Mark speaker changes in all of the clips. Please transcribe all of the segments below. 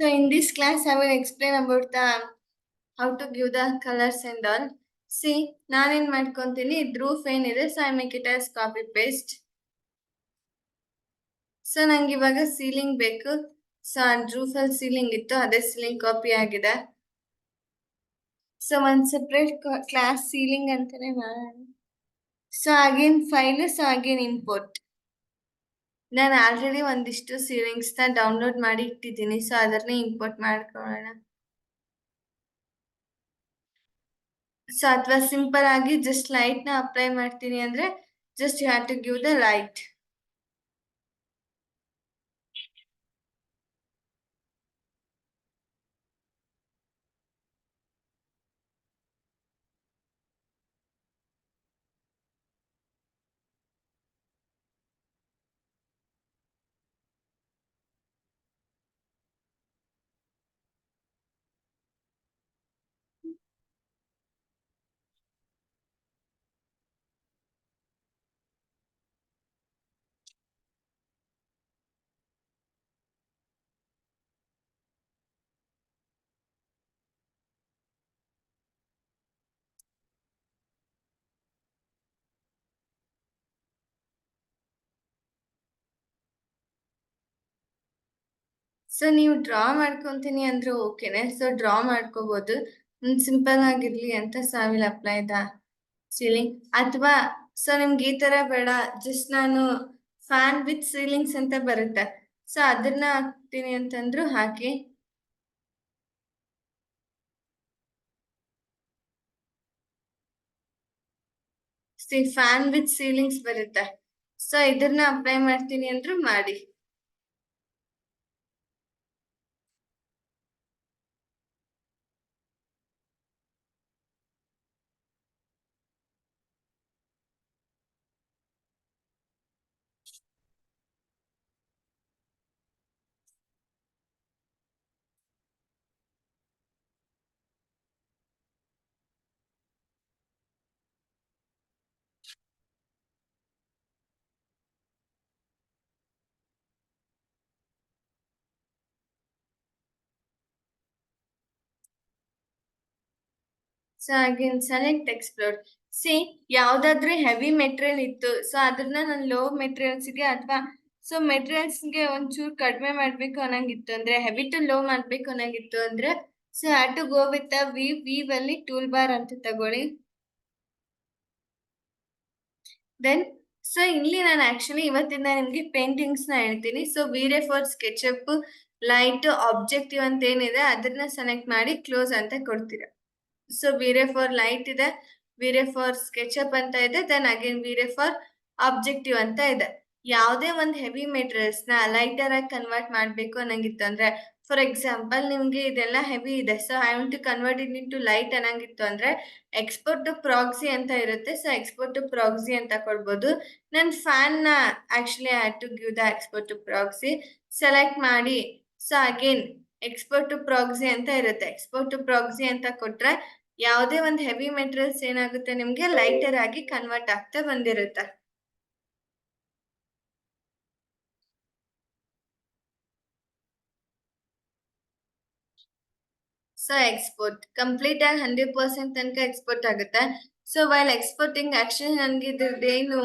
Speaker 1: So in this class, I will explain about the how to give the colors and all. See, ನಾನೇನ್ ಮಾಡ್ಕೊಂತೀನಿ ಡ್ರೂಫ್ ಏನಿದೆ so I make it as copy paste. So ನಂಗೆ ಇವಾಗ ceiling ಬೇಕು. So ಡ್ರೂಫ್ ಅಲ್ಲಿ ceiling ಇತ್ತು, ಅದೇ ಸೀಲಿಂಗ್ ಕಾಪಿ ಆಗಿದೆ. ಸೊ ಒಂದ್ ಸೆಪರೇಟ್ ಕ್ಲಾಸ್ ಸೀಲಿಂಗ್ ಅಂತಾನೆ ಮಾಡೋಣ. So again file, so again import. ನಾನು ಆಲ್ರೆಡಿ ಒಂದಿಷ್ಟು ಸೀಲಿಂಗ್ಸ್ ನ ಡೌನ್ಲೋಡ್ ಮಾಡಿ ಇಟ್ಟಿದ್ದೀನಿ, ಸೊ ಅದನ್ನೇ ಇಂಪೋರ್ಟ್ ಮಾಡ್ಕೊಳ್ಳೋಣ. ಸೊ ಅಥವಾ ಸಿಂಪಲ್ ಆಗಿ ಜಸ್ಟ್ ಲೈಟ್ ನ ಅಪ್ಲೈ ಮಾಡ್ತೀನಿ ಅಂದ್ರೆ just you have to give the light. So ನೀವು ಡ್ರಾ ಮಾಡ್ಕೊಂತೀನಿ ಅಂದ್ರೆ ಓಕೆನೆ, ಸೊ ಡ್ರಾ ಮಾಡ್ಕೋಬಹುದು. ಸಿಂಪಲ್ ಆಗಿರ್ಲಿ ಅಂತ so I will apply the ceiling. ಅಥವಾ ಸೊ ನಿಮ್ಗೆ ಈ ತರ ಬೇಡ, ಜಸ್ಟ್ ನಾನು ಫ್ಯಾನ್ ವಿತ್ ಸೀಲಿಂಗ್ಸ್ ಅಂತ ಬರುತ್ತೆ, ಸೊ ಅದನ್ನ ಹಾಕ್ತೀನಿ ಅಂತಂದ್ರು ಹಾಕಿ. ಫ್ಯಾನ್ ವಿತ್ ಸೀಲಿಂಗ್ಸ್ ಬರುತ್ತೆ, ಸೊ ಇದನ್ನ ಅಪ್ಲೈ ಮಾಡ್ತೀನಿ ಅಂದ್ರು ಮಾಡಿ. So again select explore. See, ಯಾವ್ದಾದ್ರೆ ಹೆವಿ ಮೆಟೀರಿಯಲ್ ಇತ್ತು, ಸೊ ಅದನ್ನ ನಾನು ಲೋ ಮೆಟೀರಿಯಲ್ಸ್ಗೆ ಅಥವಾ ಸೊ ಮೆಟೀರಿಯಲ್ಸ್ಗೆ ಒಂಚೂರು ಕಡಿಮೆ ಮಾಡ್ಬೇಕು ಅನ್ನಂಗಿತ್ತು ಅಂದ್ರೆ, ಹೆವಿ ಟು ಲೋ ಮಾಡ್ಬೇಕು ಅನ್ನಂಗಿತ್ತು ಅಂದ್ರೆ so have to go with view ಅಲ್ಲಿ ಟೂಲ್ ಬಾರ್ ಅಂತ ತಗೊಳ್ಳಿ. ದೆನ್ ಸೊ ಇಲ್ಲಿ ನಾನು ಆಕ್ಚುಲಿ ಇವತ್ತಿಂದ ನಿಮ್ಗೆ ಪೇಂಟಿಂಗ್ಸ್ ನ ಹೇಳ್ತೀನಿ. ಸೊ ವೀರೆ ಫಾರ್ ಸ್ಕೆಚಪ್ ಲೈಟ್ ಆಬ್ಜೆಕ್ಟಿವ್ ಅಂತ ಏನಿದೆ ಅದನ್ನ ಸೆಲೆಕ್ಟ್ ಮಾಡಿ ಕ್ಲೋಸ್ ಅಂತ ಕೊಡ್ತೀರಾ. ಸೊ ವೀರೆ ಫಾರ್ ಲೈಟ್ ಇದೆ, ವೀರೆ ಫಾರ್ ಸ್ಕೆಚಪ್ ಅಂತ ಇದೆ, then again Vray for objective ಅಂತ ಇದೆ. ಯಾವುದೇ ಒಂದು ಹೆವಿ ಮೆಟೀರಿಯಲ್ಸ್ ನ ಲೈಟರ್ ಆಗಿ ಕನ್ವರ್ಟ್ ಮಾಡ್ಬೇಕು ಅನ್ನಂಗಿತ್ತು ಅಂದ್ರೆ, ಫಾರ್ ಎಕ್ಸಾಂಪಲ್ ನಿಮ್ಗೆ ಇದೆಲ್ಲ ಹೆವಿ ಇದೆ, so I want to convert it into light ಅನ್ನಂಗಿತ್ತು ಅಂದ್ರೆ ಎಕ್ಸ್ಪೋರ್ಟ್ ಟು ಪ್ರಾಕ್ಸಿ ಅಂತ ಇರುತ್ತೆ, ಸೊ ಎಕ್ಸ್ಪೋರ್ಟ್ ಟು ಪ್ರಾಕ್ಸಿ ಅಂತ ಕೊಡ್ಬೋದು. ನನ್ನ ಫ್ಯಾನ್ ನ actually I had to give the export to proxy select ಮಾಡಿ. So again export to proxy ಅಂತ ಇರುತ್ತೆ, ಎಕ್ಸ್ಪೋರ್ಟ್ ಟು ಪ್ರಾಕ್ಸಿ ಅಂತ ಕೊಟ್ರೆ ಯಾವುದೇ ಒಂದು ಹೆವಿ ಮೆಟೀರಿಯಲ್ಸ್ ಏನಾಗುತ್ತೆ ನಿಮ್ಗೆ ಲೈಟರ್ ಆಗಿ ಕನ್ವರ್ಟ್ ಆಗ್ತಾ ಬಂದಿರುತ್ತೆ. ಸೊ ಎಕ್ಸ್ಪೋರ್ಟ್ ಕಂಪ್ಲೀಟ್ ಆಗಿ 100% ತನಕ ಎಕ್ಸ್ಪೋರ್ಟ್ ಆಗುತ್ತೆ. ಸೊ ವೈಲ್ ಎಕ್ಸ್ಪೋರ್ಟಿಂಗ್ ಆಕ್ಚುಲಿ ನನ್ಗೆ ಇದ್ರದ್ದೇನು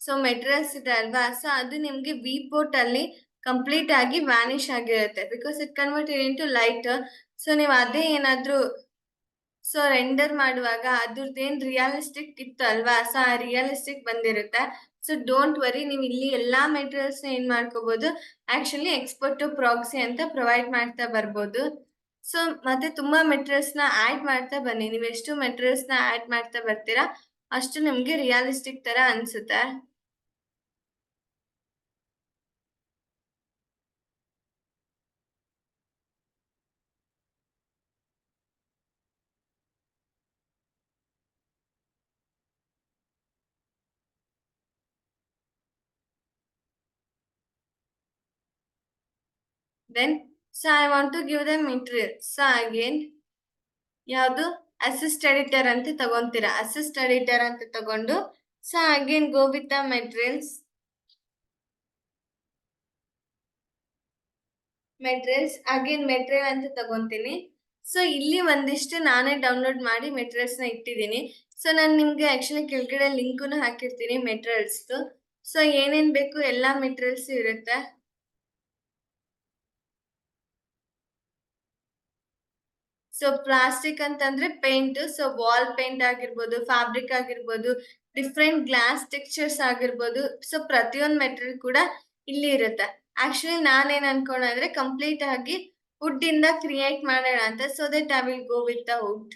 Speaker 1: ಸೊ ಮೆಟೀರಿಯಲ್ಸ್ ಇದೆ ಅಲ್ವಾ, ಸೊ ಅದು ನಿಮ್ಗೆ ವಿ ಪೋರ್ಟ್ ಅಲ್ಲಿ ಕಂಪ್ಲೀಟ್ ಆಗಿ ವ್ಯಾನಿಶ್ ಆಗಿರುತ್ತೆ, because it converted into light. So ನೀವು ಅದೇ ಏನಾದ್ರೂ ಸೊ ರೆಂಡರ್ ಮಾಡುವಾಗ ಅದ್ರದ್ದೇನ್ ರಿಯಲಿಸ್ಟಿಕ್ ಇತ್ತು ಅಲ್ವಾ, ಸೊ ಆ ರಿಯಲಿಸ್ಟಿಕ್ ಬಂದಿರುತ್ತೆ. ಸೊ ಡೋಂಟ್ ವರಿ, ನೀವು ಇಲ್ಲಿ ಎಲ್ಲಾ ಮೆಟೀರಿಯಲ್ಸ್ ಏನ್ ಮಾಡ್ಕೋಬಹುದು, ಆಕ್ಚುಲಿ ಎಕ್ಸ್ಪೋರ್ಟ್ ಟು ಪ್ರಾಕ್ಸಿ ಅಂತ ಪ್ರೊವೈಡ್ ಮಾಡ್ತಾ ಬರ್ಬೋದು. ಸೊ ಮತ್ತೆ ತುಂಬಾ ಮೆಟೀರಿಯಲ್ಸ್ ನ ಆಡ್ ಮಾಡ್ತಾ ಬನ್ನಿ. ನೀವು ಎಷ್ಟು ಮೆಟೀರಿಯಲ್ಸ್ ನ ಆಡ್ ಮಾಡ್ತಾ ಬರ್ತೀರಾ ಅಷ್ಟು ನಿಮ್ಗೆ ರಿಯಲಿಸ್ಟಿಕ್ ತರ ಅನ್ಸುತ್ತೆ. Then so I want to give the material. So again ಯಾವುದು ಅಸಿಸ್ಟ್ ಎಡಿಟರ್ ಅಂತ ತಗೊಂತೀರಾ, ಅಸಿಸ್ಟ್ ಎಡಿಟರ್ ಅಂತ ತಗೊಂಡು so again go with the materials. Materials again material ಅಂತ ತಗೊಂತೀನಿ. ಸೊ ಇಲ್ಲಿ ಒಂದಿಷ್ಟು ನಾನೇ ಡೌನ್ಲೋಡ್ ಮಾಡಿ ಮೆಟೀರಿಯಲ್ಸ್ ನ ಇಟ್ಟಿದ್ದೀನಿ. ಸೊ ನಾನು ನಿಮ್ಗೆ ಆಕ್ಚುಲಿ ಕೆಳಗಡೆ ಲಿಂಕ್ನು ಹಾಕಿರ್ತೀನಿ ಮೆಟೀರಿಯಲ್ಸ್. ಸೊ ಏನೇನ್ ಬೇಕು ಎಲ್ಲಾ ಮೆಟೀರಿಯಲ್ಸ್ ಇರುತ್ತೆ. ಸೊ ಪ್ಲಾಸ್ಟಿಕ್ ಅಂತಂದ್ರೆ ಪೇಂಟ್, ಸೊ ವಾಲ್ ಪೇಂಟ್ ಆಗಿರ್ಬೋದು, ಫ್ಯಾಬ್ರಿಕ್ ಆಗಿರ್ಬೋದು, ಡಿಫ್ರೆಂಟ್ ಗ್ಲಾಸ್ ಟೆಕ್ಸ್ಚರ್ಸ್ ಆಗಿರ್ಬೋದು. ಸೊ ಪ್ರತಿಯೊಂದು ಮೆಟೀರಿಯಲ್ ಕೂಡ ಇಲ್ಲಿ ಇರುತ್ತೆ. ಆಕ್ಚುಲಿ ನಾನೇನ್ ಅನ್ಕೊಂಡ್ರೆ ಕಂಪ್ಲೀಟ್ ಆಗಿ ವುಡ್ ಇಂದ ಕ್ರಿಯೇಟ್ ಮಾಡೋಣ ಅಂತ. So that I will go with the wood.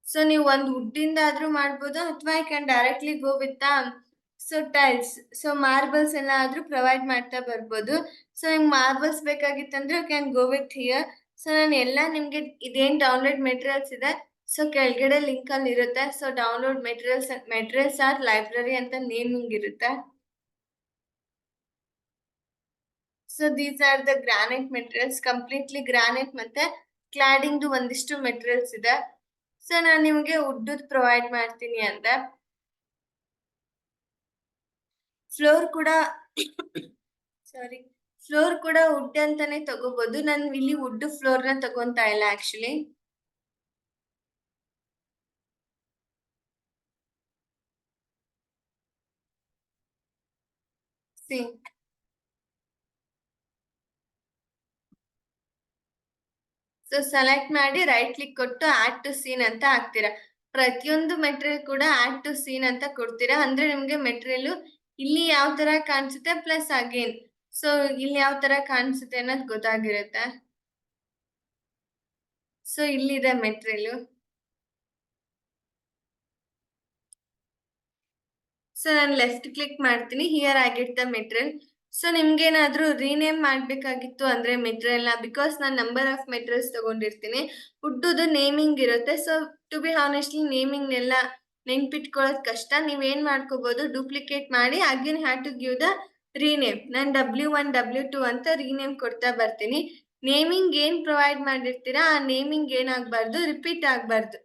Speaker 1: So ನೀವು ಒಂದು ವುಡ್ ಇಂದ ಆದ್ರೂ ಮಾಡ್ಬೋದು, ಅಥವಾ I can directly go with the so tiles. So marbles ಎಲ್ಲ ಆದ್ರೂ ಪ್ರೊವೈಡ್ ಮಾಡ್ತಾ ಬರ್ಬೋದು. ಸೊ ನಿಮ್ಗೆ ಮಾರ್ಬಲ್ಸ್ ಬೇಕಾಗಿತ್ತಂದ್ರೆ you can go with here. So ನಾನು ಎಲ್ಲ ನಿಮ್ಗೆ ಇದೇನ್ ಡೌನ್ಲೋಡ್ ಮೆಟೀರಿಯಲ್ಸ್ ಇದೆ ಸೊ ಕೆಳಗಡೆ ಲಿಂಕ್ ಅಲ್ಲಿ ಇರುತ್ತೆ. So download materials or library ಅಂತ ನೇಮಿಂಗ್ ಇರುತ್ತೆ. So these are the granite materials, completely granite ಮತ್ತೆ ಕ್ಲಾಡಿಂಗ್ ಒಂದಿಷ್ಟು ಮೆಟೀರಿಯಲ್ಸ್ ಇದೆ. ಸೊ ನಾನು ನಿಮ್ಗೆ ವುಡ್ ಪ್ರೊವೈಡ್ ಮಾಡ್ತೀನಿ ಅಂತ. ಫ್ಲೋರ್ ಕೂಡ ಸಾರಿ, ಫ್ಲೋರ್ ಕೂಡ ವುಡ್ ಅಂತಾನೆ ತಗೋಬಹುದು. ನಾನು ಇಲ್ಲಿ ವುಡ್ ಫ್ಲೋರ್ ನ ತಗೊಂತಾ ಇಲ್ಲ ಆಕ್ಚುಲಿ. ಸಿ ಸೊ ಸೆಲೆಕ್ಟ್ ಮಾಡಿ ರೈಟ್ ಕ್ಲಿಕ್ ಕೊಟ್ಟು ಆಡ್ ಟು ಸೀನ್ ಅಂತ ಹಾಕ್ತೀರಾ. ಪ್ರತಿಯೊಂದು ಮೆಟೀರಿಯಲ್ ಕೂಡ ಆಡ್ ಟು ಸೀನ್ ಅಂತ ಕೊಡ್ತೀರಾ. ಅಂದ್ರೆ ನಿಮ್ಗೆ ಮೆಟೀರಿಯಲ್ ಇಲ್ಲಿ ಯಾವ ತರ ಕಾಣಿಸುತ್ತೆ ಪ್ಲಸ್ ಅಗೇನ್ ಸೊ ಇಲ್ಲಿ ಯಾವ ತರ ಕಾಣಿಸುತ್ತೆ ಅನ್ನೋದು ಗೊತ್ತಾಗಿರುತ್ತೆ. ಸೊ ಇಲ್ಲಿದೆ ಮೆಟೀರಿಯಲ್. ಸೊ ನಾನು ಲೆಫ್ಟ್ ಕ್ಲಿಕ್ ಮಾಡ್ತೀನಿ, ಹಿಯರ್ ಆಗಿರ್ತ ಮೆಟೀರಿಯಲ್. ಸೊ ನಿಮ್ಗೇನಾದ್ರೂ ರೀನೇಮ್ ಮಾಡ್ಬೇಕಾಗಿತ್ತು ಅಂದ್ರೆ ಮೆಟೀರಿಯಲ್ ನ, ಬಿಕಾಸ್ ನಾನು ನಂಬರ್ ಆಫ್ ಮೆಟೀರಿಯಲ್ಸ್ ತಗೊಂಡಿರ್ತೀನಿ. ವುಡ್ದು ನೇಮಿಂಗ್ ಇರುತ್ತೆ. So to be honestly naming ಎಲ್ಲ ನೆನ್ಪಿಟ್ಕೊಳ್ಳೋದು ಕಷ್ಟ. ನೀವೇನ್ ಮಾಡ್ಕೋಬಹುದು, ಡೂಪ್ಲಿಕೇಟ್ ಮಾಡಿ again have to give the rename. ನಾನು W1 W2 ಅಂತ ರೀನೇಮ್ ಕೊಡ್ತಾ ಬರ್ತೀನಿ. ನೇಮಿಂಗ್ ಏನ್ ಪ್ರೊವೈಡ್ ಮಾಡಿರ್ತೀರಾ ಆ ನೇಮಿಂಗ್ ಏನಾಗ್ಬಾರ್ದು, ರಿಪೀಟ್ ಆಗ್ಬಾರ್ದು.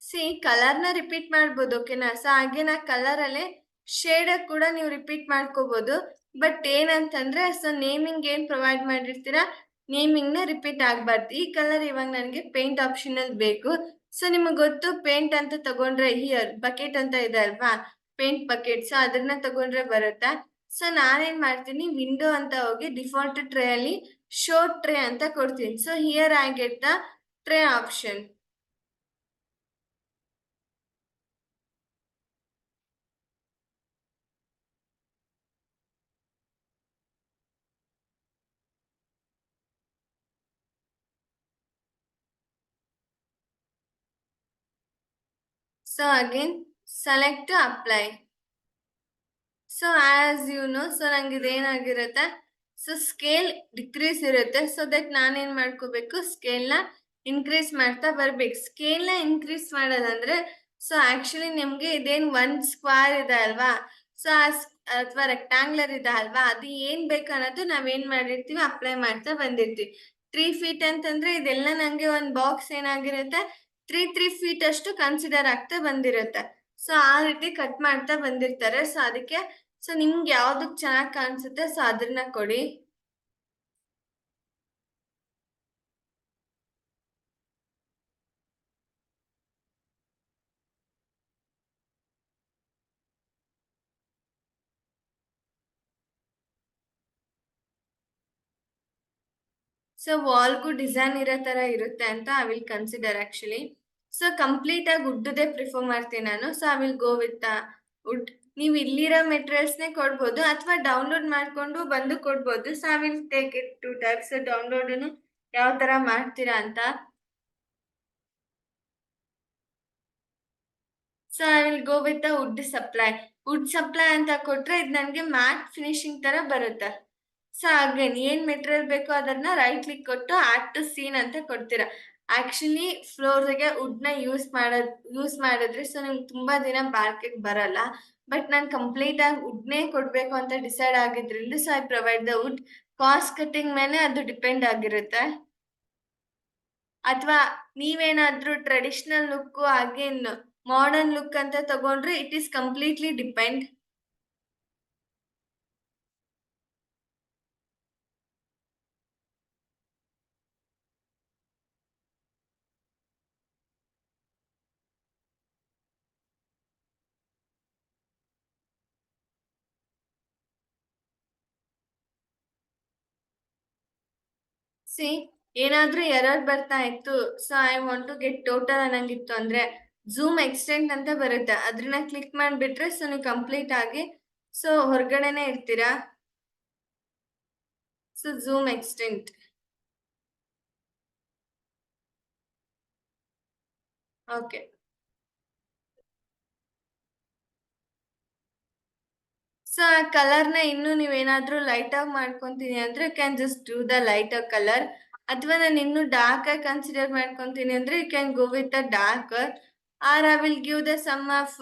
Speaker 1: ಸಿ ಕಲರ್ನ ರಿಪೀಟ್ ಮಾಡ್ಬೋದು, ಓಕೆನಾ. ಸೊ ಹಾಗೆ ನಾ ಕಲರ್ ಅಲ್ಲೇ ಶೇಡ್ ಕೂಡ ನೀವು ರಿಪೀಟ್ ಮಾಡ್ಕೋಬಹುದು. ಬಟ್ ಏನಂತಂದ್ರೆ ಸೊ ನೇಮಿಂಗ್ ಏನ್ ಪ್ರೊವೈಡ್ ಮಾಡಿರ್ತೀರಾ ನೇಮಿಂಗ್ ನ ರಿಪೀಟ್ ಆಗ್ಬಾರ್ದು. ಈ ಕಲರ್ ಇವಾಗ ನನಗೆ ಪೇಂಟ್ ಆಪ್ಷನ್ ಅಲ್ಲಿ ಬೇಕು. ಸೊ ನಿಮಗೆ ಗೊತ್ತು ಪೇಂಟ್ ಅಂತ ತಗೊಂಡ್ರೆ ಹಿಯರ್ ಬಕೆಟ್ ಅಂತ ಇದೆ ಅಲ್ವಾ, ಪೇಂಟ್ ಬಕೆಟ್. ಸೊ ಅದನ್ನ ತಗೊಂಡ್ರೆ ಬರುತ್ತಾ. ಸೊ ನಾನೇನ್ ಮಾಡ್ತೀನಿ, ವಿಂಡೋ ಅಂತ ಹೋಗಿ ಡಿಫಾಲ್ಟ್ ಟ್ರೇ ಅಲ್ಲಿ ಶೋ ಟ್ರೇ ಅಂತ ಕೊಡ್ತೀನಿ. So here I get the tray option. So again, select to apply. So as you know, so ನಂಗೆ ಇದೇನಾಗಿರುತ್ತೆ, ಸೊ ಸ್ಕೇಲ್ ಡಿಕ್ರೀಸ್ ಇರುತ್ತೆ. ಸೊ ದಟ್ ನಾನೇನ್ ಮಾಡ್ಕೋಬೇಕು, ಸ್ಕೇಲ್ ನ ಇನ್ಕ್ರೀಸ್ ಮಾಡ್ತಾ ಬರ್ಬೇಕು. ಸ್ಕೇಲ್ ನ ಇನ್ಕ್ರೀಸ್ ಮಾಡೋದಂದ್ರೆ ಸೊ ಆಕ್ಚುಲಿ ನಿಮ್ಗೆ ಇದೇನ್ ಒಂದ್ ಸ್ಕ್ವೇರ್ ಇದೆ ಅಲ್ವಾ, ಸೊ ಅಥವಾ ರೆಕ್ಟಾಂಗ್ಲರ್ ಇದೆ ಅಲ್ವಾ, ಅದು ಏನ್ ಬೇಕು ಅನ್ನೋದು ನಾವೇನ್ ಮಾಡಿರ್ತೀವಿ ಅಪ್ಲೈ ಮಾಡ್ತಾ ಬಂದಿರ್ತೀವಿ. 3 feet ಅಂತಂದ್ರೆ ಇದೆಲ್ಲ ನಂಗೆ ಒಂದ್ ಬಾಕ್ಸ್ ಏನಾಗಿರುತ್ತೆ 3 feet ಅಷ್ಟು ಕನ್ಸಿಡರ್ ಆಗ್ತಾ ಬಂದಿರುತ್ತೆ. ಸೊ ಆ ರೀತಿ ಕಟ್ ಮಾಡ್ತಾ ಬಂದಿರ್ತಾರೆ. ಸೊ ಅದಕ್ಕೆ ಸೊ ನಿಮ್ಗೆ ಯಾವ್ದಕ್ ಚೆನ್ನಾಗ್ ಕಾಣಿಸುತ್ತೆ ಸೊ ಅದನ್ನ ಕೊಡಿ. ಸೊ ವಾಲ್ಗೂ ಡಿಸೈನ್ ಇರೋ ತರ ಇರುತ್ತೆ ಅಂತ I will consider actually. So complete ಆಗಿ ವುಡ್ದೇ ಪ್ರಿಫರ್ ಮಾಡ್ತೀನಿ ನಾನು. So I will go with wood. ನೀವು ಇಲ್ಲಿರೋ ಮೆಟೀರಿಯಲ್ಸ್ನೇ ಕೊಡ್ಬೋದು ಅಥವಾ ಡೌನ್ಲೋಡ್ ಮಾಡ್ಕೊಂಡು ಬಂದು ಕೊಡ್ಬೋದು. So I will take it 2 types. ಡೌನ್ಲೋಡ್ನು ಯಾವ ತರ ಮಾಡ್ತೀರಾ ಅಂತ. So I will go with the wood supply. Wood supply ಅಂತ ಕೊಟ್ರೆ ಇದು ನನಗೆ ಮ್ಯಾಟ್ ಫಿನಿಶಿಂಗ್ ತರ ಬರುತ್ತೆ. ಸೊ ಅಗೇನ್ ಏನ್ ಮೆಟೀರಿಯಲ್ ಬೇಕೋ ಅದನ್ನ ರೈಟ್ ಕ್ಲಿಕ್ ಕೊಟ್ಟು ಆಡ್ ಟು ಸೀನ್ ಅಂತ ಕೊಡ್ತೀರಾ. ಆಕ್ಚುಲಿ ಫ್ಲೋರ್ಗೆ ವುಡ್ ನ ಯೂಸ್ ಮಾಡಿದ್ರೆ ಸೊ ನಿಮ್ಗೆ ತುಂಬಾ ದಿನ ಬಾಳ್ಕೆಗೆ ಬರಲ್ಲ. ಬಟ್ ನಾನು ಕಂಪ್ಲೀಟ್ ಆಗಿ ವುಡ್ನೇ ಕೊಡ್ಬೇಕು ಅಂತ ಡಿಸೈಡ್ ಆಗಿದ್ರಿಂದ so I provide the wood. Cost cutting ಮೇಲೆ ಅದು ಡಿಪೆಂಡ್ ಆಗಿರುತ್ತೆ. ಅಥವಾ ನೀವೇನಾದ್ರೂ traditional look again modern look ಅಂತ ತಗೊಂಡ್ರೆ it is completely depend. See ಏನಾದ್ರೂ ಎರರ್ ಬರ್ತಾ ಇತ್ತು, so I want to get total ಅನ್ನಂಗಿತ್ತು ಅಂದ್ರೆ ಝೂಮ್ ಎಕ್ಸ್ಟೆಂಟ್ ಅಂತ ಬರುತ್ತೆ, ಅದನ್ನ ಕ್ಲಿಕ್ ಮಾಡಿಬಿಟ್ರೆ ಸೊ ನೀವು ಕಂಪ್ಲೀಟ್ ಆಗಿ ಸೊ ಹೊರಗಡೆನೆ ಇರ್ತೀರಾ. So zoom extent. Okay. So ಆ ಕಲರ್ನ ಇನ್ನೂ ನೀವೇನಾದ್ರೂ ಲೈಟ್ ಆಗಿ ಮಾಡ್ಕೊಂತೀನಿ ಅಂದ್ರೆ you can just do the light colour. ಅಥವಾ ನಾನು ಇನ್ನೂ ಡಾರ್ಕ್ ಆಗಿ ಕನ್ಸಿಡರ್ ಮಾಡ್ಕೊಂತೀನಿ ಅಂದ್ರೆ you can go with the dark, or I will give the some of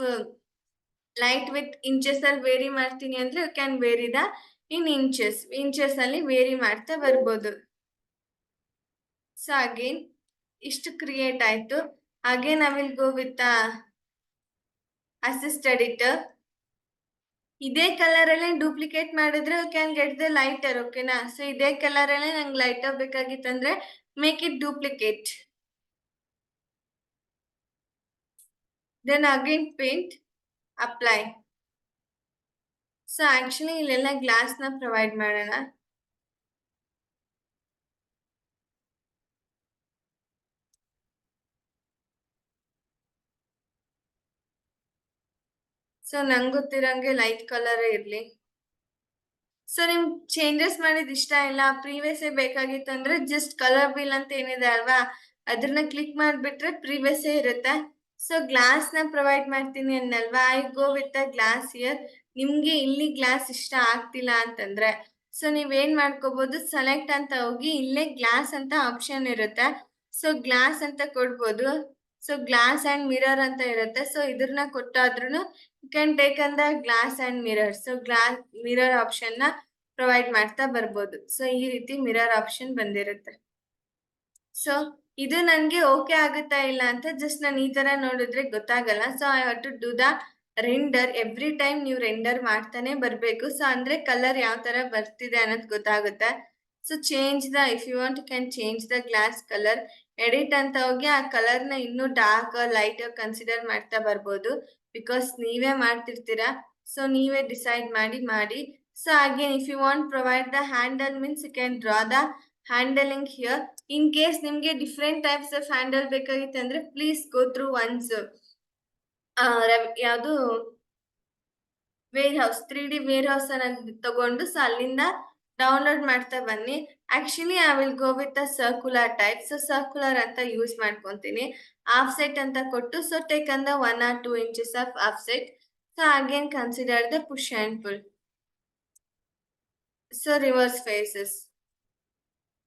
Speaker 1: light with inches ಅಲ್ಲಿ ವೇರಿ ಮಾಡ್ತೀನಿ ಅಂದ್ರೆ you can vary the in inches ಅಲ್ಲಿ ವೇರಿ ಮಾಡ್ತಾ ಬರ್ಬೋದು. ಸೊ ಅಗೇನ್ ಇಷ್ಟು ಕ್ರಿಯೇಟ್ ಆಯ್ತು. Again I will go with assist editor. ಇದೇ colour ಅಲ್ಲೇ ಡೂಪ್ಲಿಕೇಟ್ ಮಾಡಿದ್ರೆ you can get the lighter. ಓಕೆನಾ? ಸೊ ಇದೇ ಕಲರ್ ಅಲ್ಲೇ ನಂಗೆ ಲೈಟರ್ ಬೇಕಾಗಿತ್ತಂದ್ರೆ make it duplicate. Then again paint, apply. So actually ಇಲ್ಲೆಲ್ಲ ಗ್ಲಾಸ್ ನ ಪ್ರೊವೈಡ್ ಮಾಡೋಣ. ಸೊ ನಂಗೆ ಗೊತ್ತಿರಂಗೆ ಲೈಟ್ ಕಲರ್ ಇರ್ಲಿ. ಸೊ ನಿಮ್ ಚೇಂಜಸ್ ಮಾಡಿದ್ ಇಷ್ಟ ಇಲ್ಲ, ಪ್ರೀವಿಯಸ್ ಬೇಕಾಗಿತ್ತು ಅಂದ್ರೆ ಜಸ್ಟ್ ಕಲರ್ ಬಿಲ್ ಅಂತ ಏನಿದೆ ಅಲ್ವಾ, ಅದನ್ನ ಕ್ಲಿಕ್ ಮಾಡ್ಬಿಟ್ರೆ ಪ್ರೀವಿಯಸ್ ಇರುತ್ತೆ. ಸೊ ಗ್ಲಾಸ್ ನ ಪ್ರೊವೈಡ್ ಮಾಡ್ತೀನಿ ಅನ್ನಲ್ವಾ, I go with the glass here. ನಿಮ್ಗೆ ಇಲ್ಲಿ ಗ್ಲಾಸ್ ಇಷ್ಟ ಆಗ್ತಿಲ್ಲ ಅಂತಂದ್ರೆ ಸೊ ನೀವೇನ್ ಮಾಡ್ಕೋಬಹುದು, ಸೆಲೆಕ್ಟ್ ಅಂತ ಹೋಗಿ ಇಲ್ಲೇ ಗ್ಲಾಸ್ ಅಂತ ಆಪ್ಷನ್ ಇರುತ್ತೆ, ಸೊ ಗ್ಲಾಸ್ ಅಂತ ಕೊಡ್ಬೋದು. ಸೊ ಗ್ಲಾಸ್ ಅಂಡ್ ಮಿರರ್ ಅಂತ ಇರುತ್ತೆ, ಸೊ ಇದ್ರನ್ನ ಕೊಟ್ಟಾದ್ರೂ you can take on the glass and mirror. So glass mirror option ನ ಪ್ರೊವೈಡ್ ಮಾಡ್ತಾ ಬರ್ಬೋದು. ಸೊ ಈ ರೀತಿ ಮಿರರ್ ಆಪ್ಷನ್ ಬಂದಿರುತ್ತೆ. ಸೊ ಇದು ನನ್ಗೆ ಓಕೆ ಆಗುತ್ತಾ ಇಲ್ಲ ಅಂತ ಜಸ್ಟ್ ನಾನು ಈ ತರ ನೋಡಿದ್ರೆ ಗೊತ್ತಾಗಲ್ಲ. So I have to do the render. Every time ನೀವು ರೆಂಡರ್ ಮಾಡ್ತಾನೆ ಬರ್ಬೇಕು. ಸೊ ಅಂದ್ರೆ ಕಲರ್ ಯಾವ ತರ ಬರ್ತಿದೆ ಅನ್ನೋದು ಗೊತ್ತಾಗುತ್ತೆ. So change the, if you want can change the glass colour. Edit ಅಂತ ಹೋಗಿ ಆ ಕಲರ್ ನ ಇನ್ನೂ ಡಾರ್ಕ್ ಲೈಟ್ ಕನ್ಸಿಡರ್ ಮಾಡ್ತಾ ಬರ್ಬೋದು, ಬಿಕಾಸ್ ನೀವೇ ಮಾಡ್ತಿರ್ತೀರಾ. ಸೊ ನೀವೇ ಡಿಸೈಡ್ ಮಾಡಿ. So again if you want provide the handle means you can draw the handling here. In case ನಿಮ್ಗೆ ಡಿಫ್ರೆಂಟ್ ಟೈಪ್ಸ್ ಆಫ್ ಹ್ಯಾಂಡಲ್ ಬೇಕಾಗಿತ್ತು ಅಂದ್ರೆ ಪ್ಲೀಸ್ ಗೋ ಥ್ರೂ ಒನ್ಸ್ ಯಾವುದು warehouse, 3D warehouse ಅನ್ನ ತಗೊಂಡು so ಅಲ್ಲಿಂದ download ಮಾಡ್ತಾ ಬನ್ನಿ. Actually I will go with a circular type. So circular ಅಂತ ಯೂಸ್ ಮಾಡ್ಕೊಂತೀನಿ. ಆಫ್ ಸೆಟ್ ಅಂತ ಕೊಟ್ಟು ಸೊ ಟೇಕ್ ಅಂದ 1 or 2 inches off offset. So again consider the push and pull. So reverse faces.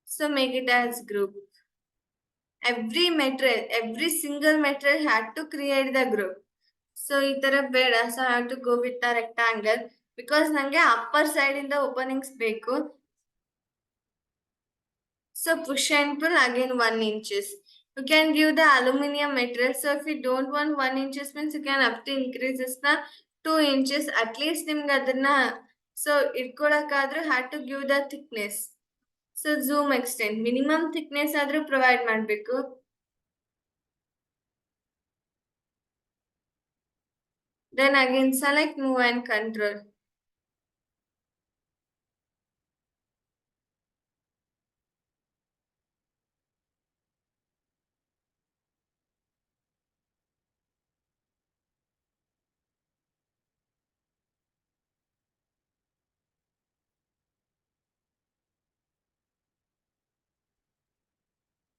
Speaker 1: So make it as group. Every single material had to create the group. So ಈ ತರ ಬೇಡ. So I have to go with the rectangle because ನಂಗೆ upper side ಇಂದ openings ಬೇಕು. So push and pull again 1 inches. You can give the aluminum material. So if you don't want 1 inches means you can up to increases the 2 inches. At least ನಿಮ್ಗೆ ಅದನ್ನ so ಇಟ್ಕೊಳಕ್ಕಾದ್ರೂ had to give the thickness. So zoom extend minimum thickness ಆದ್ರೂ provide ಮಾಡ್ಬೇಕು. Then again select move and control.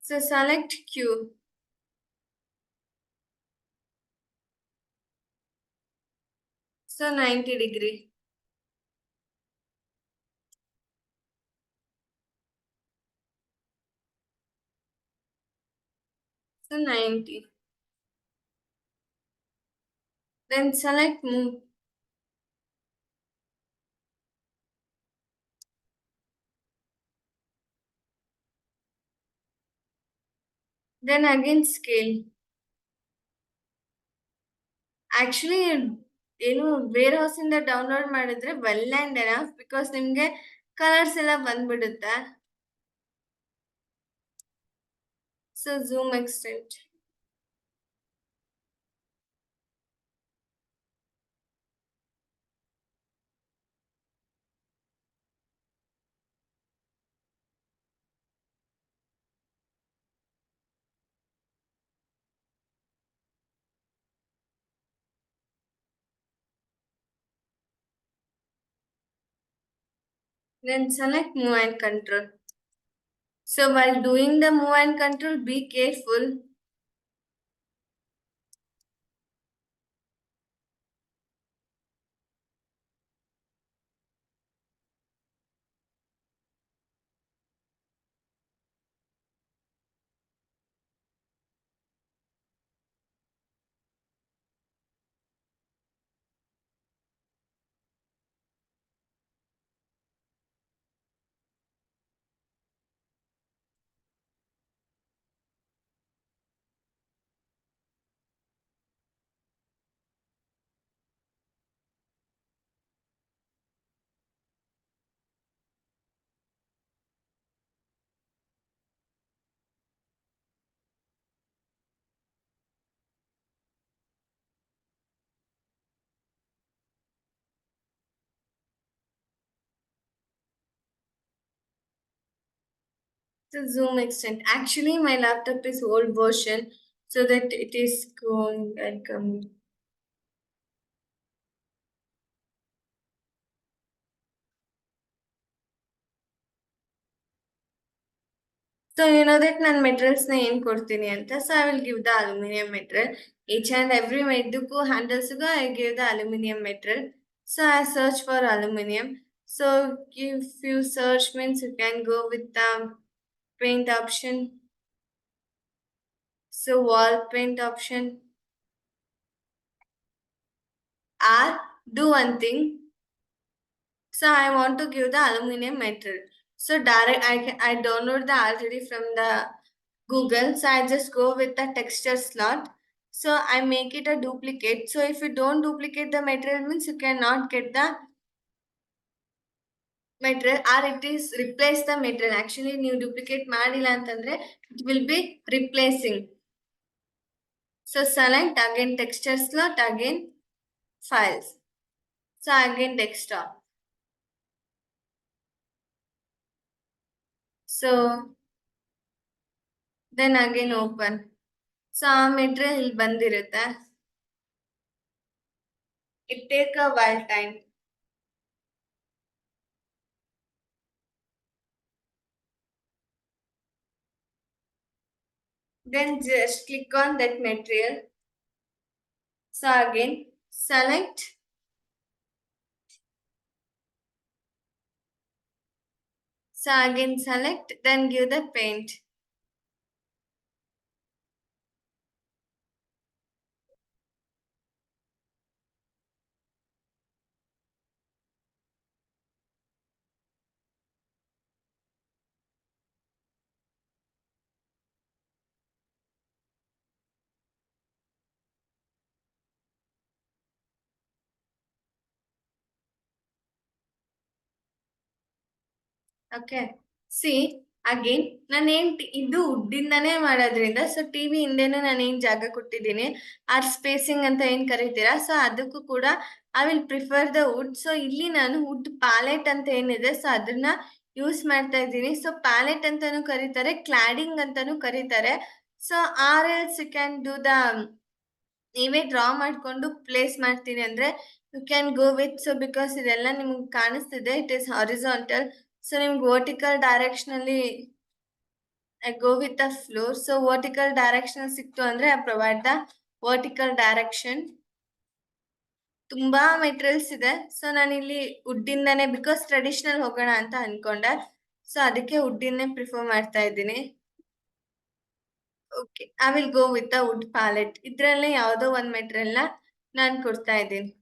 Speaker 1: So select Q. So 90 degree. So 90. Then select move. Then again scale. Actually ಏನು wear house ಇಂದ download ಮಾಡಿದ್ರೆ well and enough, because ನಿಮ್ಗೆ colours ಎಲ್ಲ ಬಂದ್ಬಿಡುತ್ತೆ. So zoom extent. Then select move and control. So while doing the move and control, be careful. The zoom extent. Actually, my laptop is old version, so that it is going and coming. So you know that ನಾನು materials ನ ಏನ್ ಕೊಡ್ತೀನಿ ಅಂತ. So I will give the aluminum material. Each and every medduku handles I give the aluminum material. So I search for aluminum. So if you search means you can go with the paint option. So wall paint option. Or do one thing. So I want to give the aluminum material. So direct I download the already from the Google. So I just go with the texture slot. So I make it a duplicate. So if you don't duplicate the material means you cannot get the material, or it is replace the material. Actually ನೀವು duplicate ಮಾಡಿಲ್ಲ ಅಂತಂದ್ರೆ it will be replacing. So select again texture slot, again files. So again desktop. So then again open. So ಆ material ಇಲ್ಲಿ ಬಂದಿರುತ್ತೆ. It take a while time. Then just click on that material. So again select. So again select, then give the paint. Okay see again ನಾನೇನ್ ಇದು ವುಡ್ಡಿಂದಾನೇ ಮಾಡೋದ್ರಿಂದ so TV ಹಿಂದೆನೂ ನಾನು ಏನ್ ಜಾಗ ಕೊಟ್ಟಿದ್ದೀನಿ ಆರ್ ಸ್ಪೇಸಿಂಗ್ ಅಂತ ಏನ್ ಕರಿತೀರಾ, ಸೊ ಅದಕ್ಕೂ ಕೂಡ I will prefer the wood. So ಇಲ್ಲಿ ನಾನು ವುಡ್ ಪ್ಯಾಲೆಟ್ ಅಂತ ಏನಿದೆ ಸೊ ಅದನ್ನ ಯೂಸ್ ಮಾಡ್ತಾ ಇದ್ದೀನಿ. ಸೊ ಪ್ಯಾಲೆಟ್ ಅಂತಾನು ಕರೀತಾರೆ, ಕ್ಲಾಡಿಂಗ್ ಅಂತಾನು ಕರೀತಾರೆ. So or else you can do the ನೀವೇ ಡ್ರಾ ಮಾಡ್ಕೊಂಡು ಪ್ಲೇಸ್ ಮಾಡ್ತೀನಿ ಅಂದ್ರೆ you can go with. So because ಇದೆಲ್ಲ ನಿಮ್ಗೆ ಕಾಣಿಸ್ತಿದೆ, ಇಟ್ ಇಸ್ ಹಾರಿಜಾಂಟಲ್. ಸೊ ನಿಮ್ಗೆ ವರ್ಟಿಕಲ್ ಡೈರೆಕ್ಷನ್ ಅಲ್ಲಿ I go with the floor. So vertical direction ಸಿಕ್ತು ಅಂದ್ರೆ I provide the vertical direction. ತುಂಬಾ ಮೆಟೀರಿಯಲ್ಸ್ ಇದೆ. ಸೊ ನಾನು ಇಲ್ಲಿ ವುಡ್ಡಿಂದಾನೆ ಬಿಕಾಸ್ ಟ್ರೆಡಿಷನಲ್ ಹೋಗೋಣ ಅಂತ ಅನ್ಕೊಂಡೆ. ಸೊ ಅದಕ್ಕೆ ವುಡ್ಡಿನ್ನೇ ಪ್ರಿಫರ್ ಮಾಡ್ತಾ ಇದ್ದೀನಿ. Okay I will go with the wood palette. ಇದ್ರಲ್ಲೇ ಯಾವುದೋ ಒಂದ್ ಮೆಟೀರಿಯಲ್ ನ ನಾನು ಕೊಡ್ತಾ ಇದ್ದೀನಿ.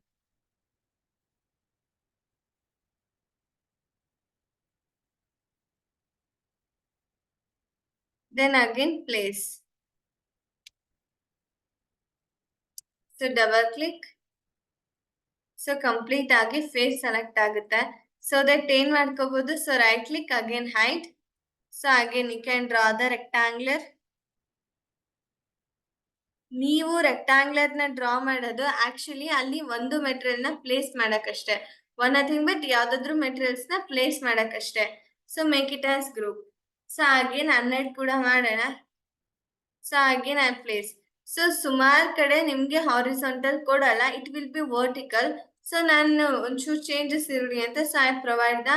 Speaker 1: Then again place. So double click. So complete ಆಗಿ ಫೇಸ್ ಸೆಲೆಕ್ಟ್ ಆಗುತ್ತೆ. ಸೊ ದಟ್ ಏನ್ ಮಾಡ್ಕೋಬಹುದು, so right click again hide. So again you can draw the rectangular. ನೀವು ರೆಕ್ಟಾಂಗ್ಯುಲರ್ ನ ಡ್ರಾ ಮಾಡೋದು ಆಕ್ಚುಲಿ ಅಲ್ಲಿ ಒಂದು ಮೆಟೀರಿಯಲ್ ನ ಪ್ಲೇಸ್ ಮಾಡಕ್ಕಷ್ಟೇ, ಒನ್ ನಥಿಂಗ್ ಬಟ್ ಯಾವ್ದಾದ್ರು ಮೆಟೀರಿಯಲ್ಸ್ ನ ಪ್ಲೇಸ್ ಮಾಡಕ್ಕಷ್ಟೇ. So make it as group. So again 12 ಕೂಡ ಮಾಡೋಣ. So again I place. So ಸುಮಾರು ಕಡೆ ನಿಮ್ಗೆ ಹಾರಿಸಾಂಟಲ್ ಕೊಡಲ್ಲ, it will be vertical. So ನಾನು ಒಂಚೂರು ಚೇಂಜಸ್ ಇರಲಿ ಅಂತ so I provide the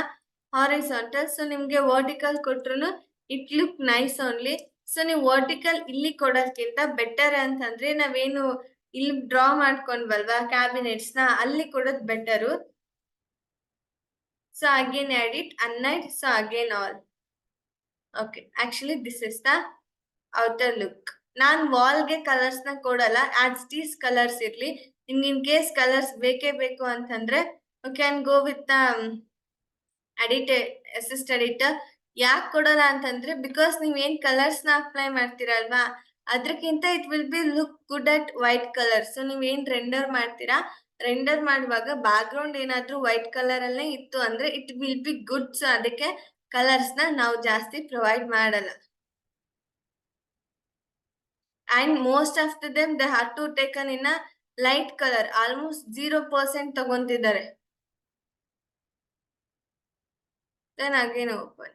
Speaker 1: horizontal. So ನಿಮ್ಗೆ ವರ್ಟಿಕಲ್ ಕೊಟ್ರು it look nice only. So ನೀವು ವರ್ಟಿಕಲ್ ಇಲ್ಲಿ ಕೊಡೋದ್ಕಿಂತ ಬೆಟರ್ ಅಂತಂದ್ರೆ ನಾವೇನು ಇಲ್ಲಿ ಡ್ರಾ ಮಾಡ್ಕೊಂಡ್ವಲ್ವಾ ಕ್ಯಾಬಿನೆಟ್ಸ್ ನ, ಅಲ್ಲಿ ಕೊಡೋದ್ better. So again add it unite. So again all. Okay, actually this is the outer look. ನಾನ್ ವಾಲ್ಗೆ ಕಲರ್ಸ್ ನ ಕೊಡಲ್ಲ, ಆಸ್ ಟೀಸ್ ಕಲರ್ಸ್ ಇರ್ಲಿ. ನಿಮ್ಗೆ ಇನ್ ಕೇಸ್ ಕಲರ್ಸ್ ಬೇಕೇ ಬೇಕು ಅಂತಂದ್ರೆ can go with edit assist editor. ಯಾಕೆ ಕೊಡಲ್ಲ ಅಂತಂದ್ರೆ ಬಿಕಾಸ್ ನೀವ್ ಏನ್ ಕಲರ್ಸ್ ನ ಅಪ್ಲೈ ಮಾಡ್ತೀರಲ್ವಾ, ಅದ್ರಕ್ಕಿಂತ it will be look good at white colour. So ನೀವ್ ಏನ್ ರೆಂಡರ್ ಮಾಡ್ತೀರಾ, ರೆಂಡರ್ ಮಾಡುವಾಗ ಬ್ಯಾಕ್ ಗ್ರೌಂಡ್ ಏನಾದ್ರೂ ವೈಟ್ ಕಲರ್ ಅಲ್ಲೇ ಇತ್ತು ಅಂದ್ರೆ it will be good. So ಅದಕ್ಕೆ ಕಲರ್ಸ್ ನ ನಾವು ಜಾಸ್ತಿ ಪ್ರೊವೈಡ್ ಮಾಡಲ್ಲ. And most of them they have to taken in a light color, almost 0% ತಗೊಂತಿದ್ದಾರೆ. Then again open.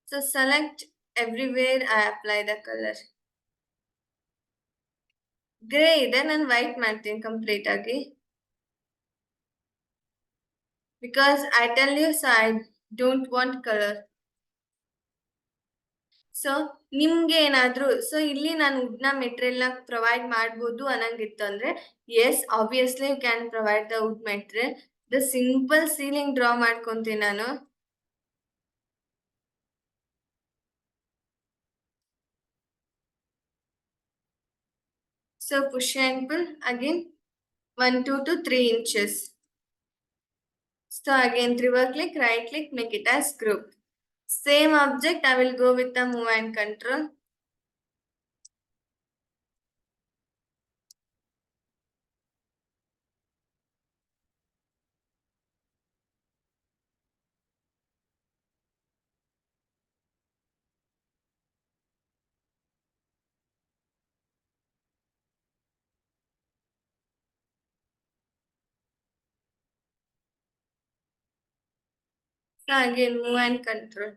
Speaker 1: So select everywhere I apply the color. Gray ಇದೆ, ನಾನು white ಮಾಡ್ತೀನಿ complete ಆಗಿ. Because I tell you so I don't want color. So ನಿಮ್ಗೆ ಏನಾದ್ರು so ಇಲ್ಲಿ ನಾನು wood ನ material ನ ಪ್ರೊವೈಡ್ ಮಾಡ್ಬೋದು ಅನ್ನಂಗಿತ್ತು ಅಂದ್ರೆ yes obviously you can provide the wood material. The simple ceiling draw ಮಾಡ್ಕೊಂತೀನಿ ನಾನು. So push and pull again 1, 2 to 3 inches. So again triple click, right click, make it as group. Same object I will go with the move and control. So again move and control.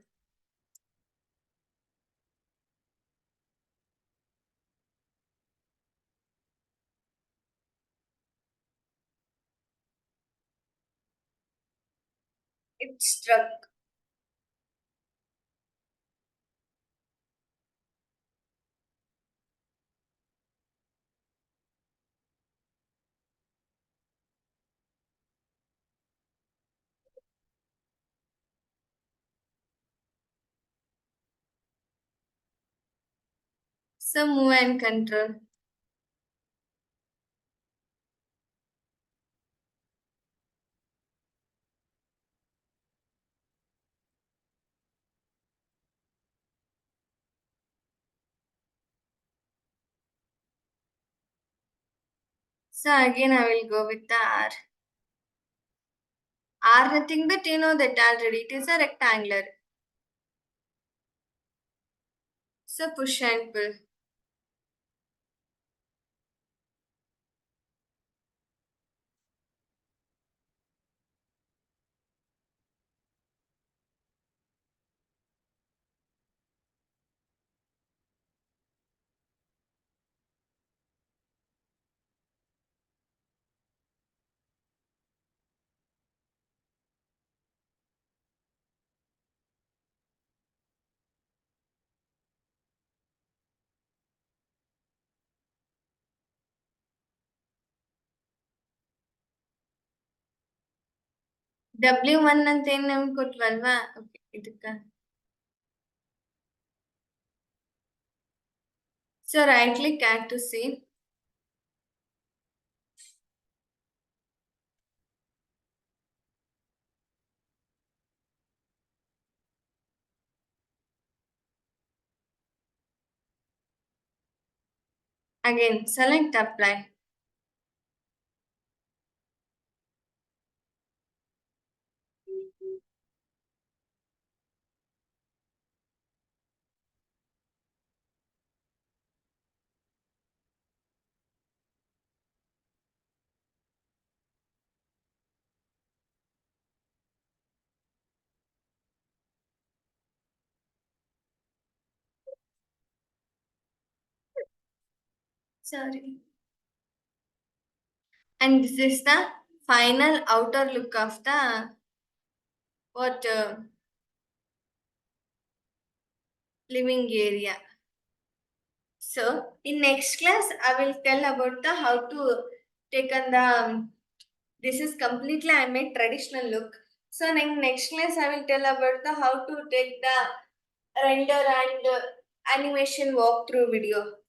Speaker 1: It struck. So move and control. So again I will go with the R. R nothing but you know that already it is a rectangular. So push and pull. W1 ಅಂತ ಏನ್ ನಮ್ಗೆ ಕೊಟ್ವಲ್ವಾ, ಇದಕ್ಕ. So right click, add to scene. Again select apply. Sorry. And this is the final outer look of the what living area. So in next class, I will tell about the how to take on the this is completely I made traditional look. So next class I will tell about the how to take the render and animation walkthrough video.